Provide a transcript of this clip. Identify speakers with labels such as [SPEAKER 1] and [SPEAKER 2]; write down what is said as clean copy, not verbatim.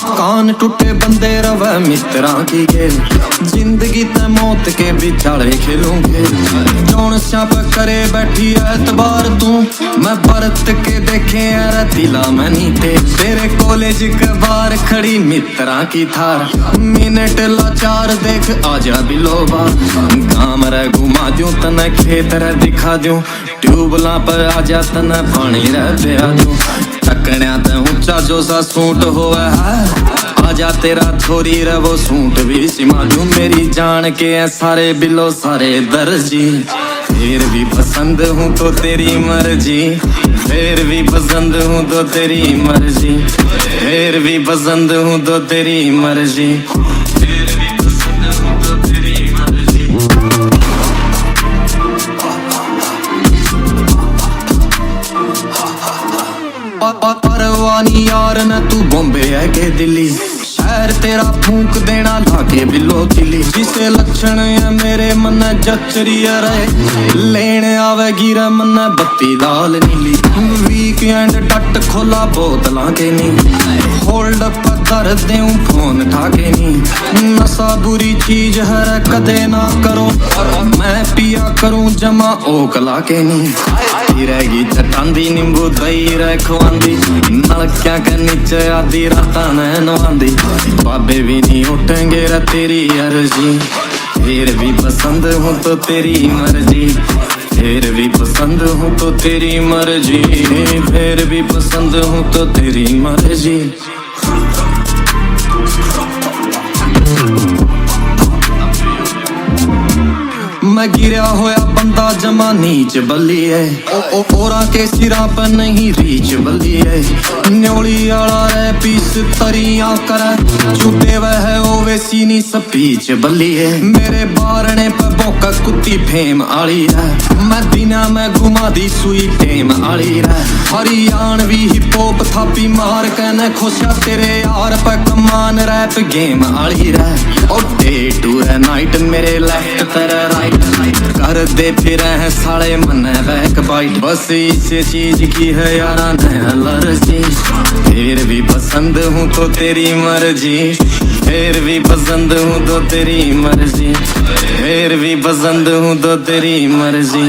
[SPEAKER 1] कान टूटे बंदे रवे मित्रा की खेल, जिंदगी ते मौत के बिचाले खेलूंगे। जौन स्याप करे बैठी एतबार तू, मैं परत के देखे यार दिला मनी तेरे कॉलेज के बार खड़ी मित्रा की थार। मिनट लाचार देख आजा बिलोबा, गाँव रे घुमा दूं तने खेत रे दिखा दूं, ट्यूबला पर आजा तने पानी रे पिया दूं। टकण्या ते ऊंचा जो सा सूट होवे है, आजा तेरा छोरी रे वो सूट भी सिमा दूं। मेरी जान के है सारे बिलो सारे दर्जी, फिर भी पसंद हूँ तो तेरी मर्जी, फिर भी पसंद हूँ तो तेरी मर्जी, फिर भी पसंद हूँ तो तेरी मर्जी, फिर भी पसंद हूँ तो तेरी मर्जी। परवानी यार न तू बॉम्बे है के दिल्ली, शहर तेरा फूंक देना लाके बिलो तिली। जिसे लक्षण है मेरे मन जचरी रहे, लेने आवेगी रे मन बत्ती लाल नीली। वीकेंड टट खोला बोतला के नी, होल्ड अप कर देऊं फोन ठाके नी। नशा बुरी चीज है कदे ना करो, मैं पिया करूं जमा ओकला के नी। रहेगी चटांदी नींबू दही रे खुआंदी, नलकिया के नीचे आधी रात नहनवांदी। बाबे भी नहीं उठेंगे रे तेरी अर्जी, फिर भी पसंद हूँ तो तेरी मर्जी, फिर भी पसंद हूँ तो तेरी मर्जी, फिर भी पसंद हूँ तो तेरी मर्जी। मैं गिरा होया बंदा जमा नीच बल्ली है, ओरा के सिरा पर नहीं रीच बल्ली है। न्योली आला रे पीस तरिया करे, छूटे वह ओवे सीनी सपीच बल्ली है। मेरे बारने पे बोका कुत्ती फेम आली है, मैं दिना में घुमा दी सुई टेम आली है। हरियाणवी हिप हॉप थापी मार कहने खुशा तेरे यार पे कमान रैप गेम आली है। और डे टू है नाइट मेरे लेफ्ट तेरे राइट, कर दे फिर है साले मन बैक बाइट। बस इस चीज की है यारा एलर्जी, फिर भी पसंद हूँ तो तेरी मर्जी, फिर भी पसंद हूँ तो तेरी मर्जी, फिर भी पसंद हूँ तो तेरी मर्जी।